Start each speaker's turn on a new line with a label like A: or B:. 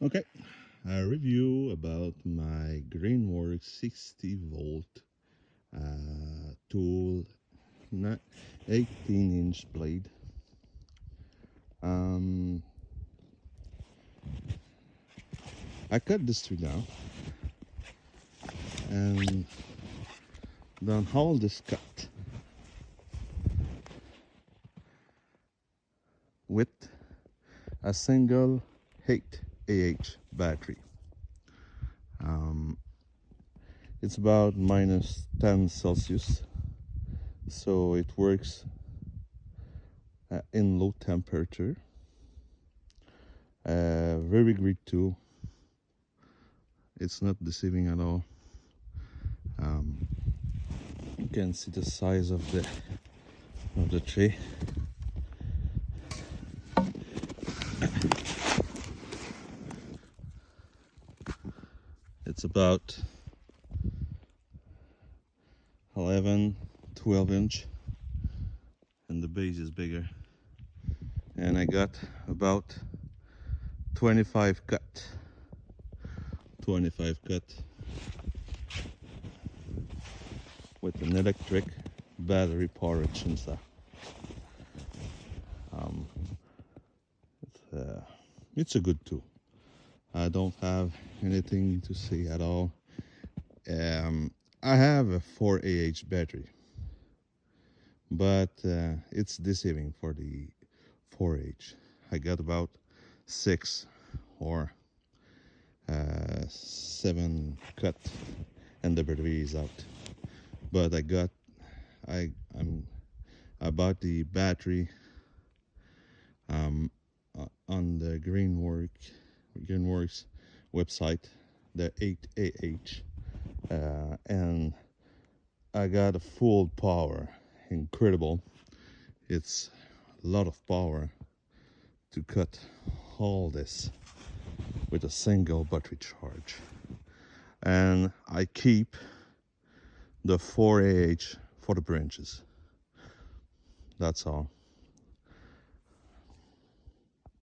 A: Okay, a review about my Greenworks 60 volt tool 18-inch blade. Um, I cut this tree down and then hold this cut with a single 8 battery. Um, it's about minus 10 Celsius, so it works in low temperature. Very great tool. It's not deceiving at all. You can see the size of the tree. It's about 11, 12 inch, and the base is bigger. And I got about 25 cut. 25 cut with an electric battery powered chainsaw. It's a good tool. I don't have anything to say at all. I have a 4Ah battery, but it's deceiving for the 4H. I got about 6 or 7 cut, and the battery is out. But I bought the battery on the Greenworks website, the 8AH, and I got a full power. Incredible. It's a lot of power to cut all this with a single battery charge. And I keep the 4AH for the branches. That's all.